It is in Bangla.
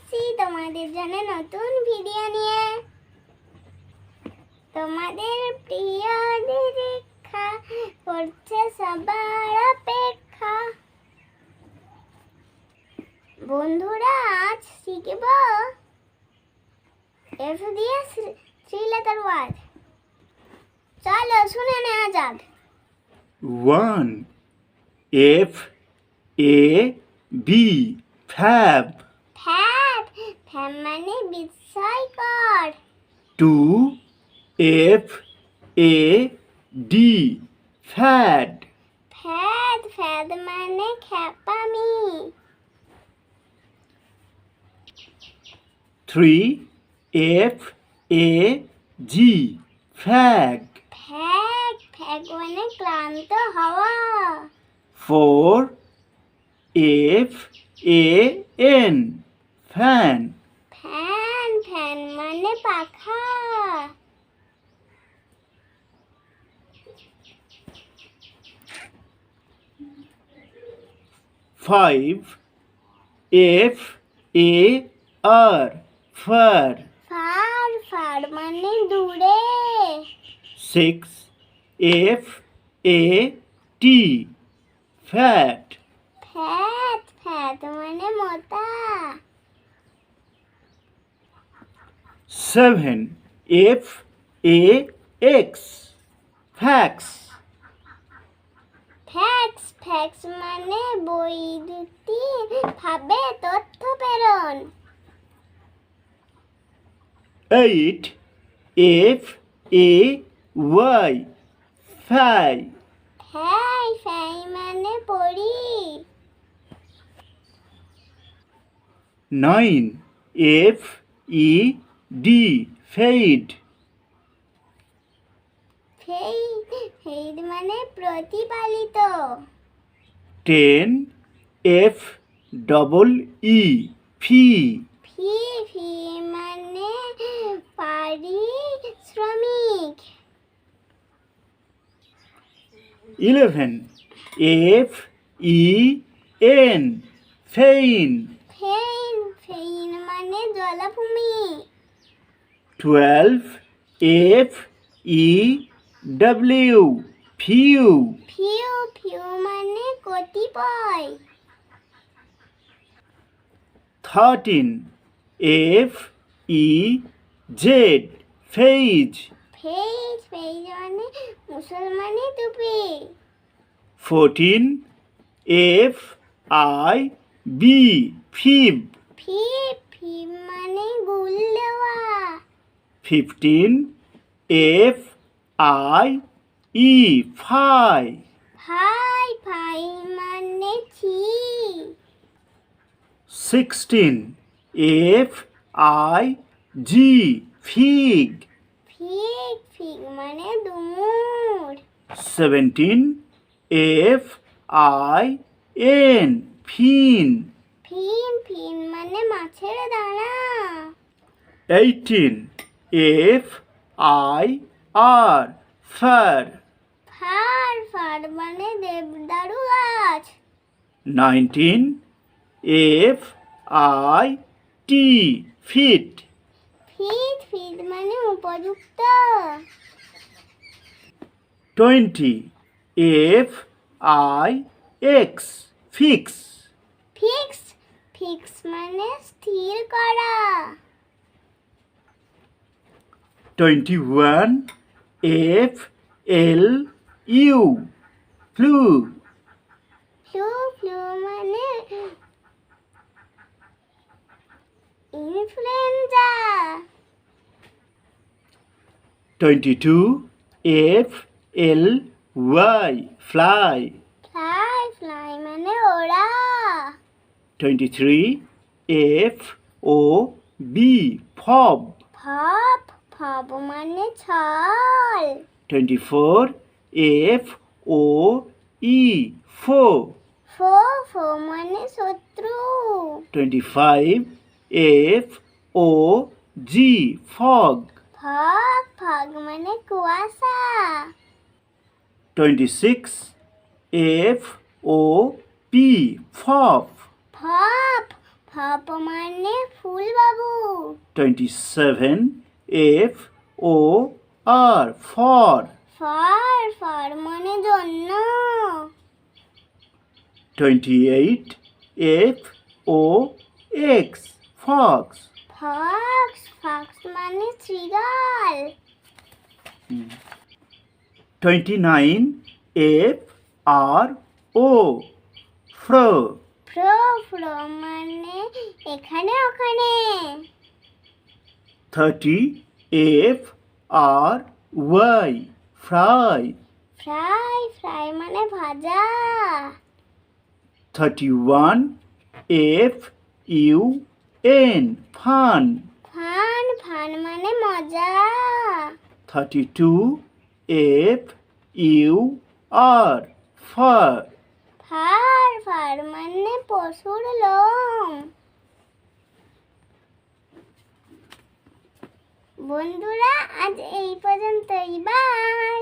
এসেছি তোমাদের জন্য নতুন ভিডিও নিয়ে। তোমাদের প্রিয় দীক্ষা করছে সবার অপেক্ষা। বন্ধুরা, আজ শিখব এফ দিয়ে থ্রি লেটার ওয়ার্ড। চলো শুনে নেওয়া যাক। 1 F A B fab fab fab মানে বিস্ময়কর। 2 F A D fad ফ্যাদ ফ্যাদ মানে খ্যাপামি। 3 F A G fag ফ্যাগ ফ্যাগ মানে ক্লান্ত হওয়া। 4 F A N fan fan fan মানে পাখা। 5 F A R far far fur মানে দূরে। 6 F A T fat fat fat মানে মোটা। 7 F A X fax fax fax মানে বৈদ্যুতিক ভাবে তথ্য প্রেরণ। 8 F A Y fly ফ্যাই ফ্যাই মানে পড়ি। 9 F E D fade Fei fade মানে প্রতিপালিত। 10 F double E fee ফি ফি মানে পারিশ্রমিক। 11 F E N fain ফেইন ফেইন মানে জলাভূমি। 12 F E W few few few মানে কতিপয়। 13 F E Z phage phase phase মানে মুসলমানি টুপি। 14 F I B fib ফি ফি মানে গুল দেওয়া। 15 F I E phi phi phi মানে ছি। 16 F I G fig fig fig মানে ডুমুর। 17 F I N fin ফিন ফিন মানে মাছের দানা। 18 F I R fir fir fur মানে দেবদারু গাছ। 19 F I T fit fit fit মানে উপযুক্ত। 20 F I X fix fix fix মানে স্থির করা। 21 F L U flu flu flu মানে influenza. 22 F L Y fly fly fly মানে ওড়া। 23 F O B fob ফব ফব মানে ছল। 24 F O E fo ফো ফো মানে শত্রু। 25 F O G fog fog fog মানে কুয়াশা। 26 F O P fop ফপ ফপ মানে ফুল বাবু। 27. F O R for. For মানে জন্য। 28. F O X fox. Fox মানে শ্রীগাল। 29. F R O fro. ফ্রো মানে এখানে ওখানে। 30. F R Y fry. Fry মানে ভাজা। 31. F U N fun. Fun মানে মজা। 32. F U R fur. Fur মানে পশুর লোম। বন্ধুরা আজ এই পর্যন্তই, বাই।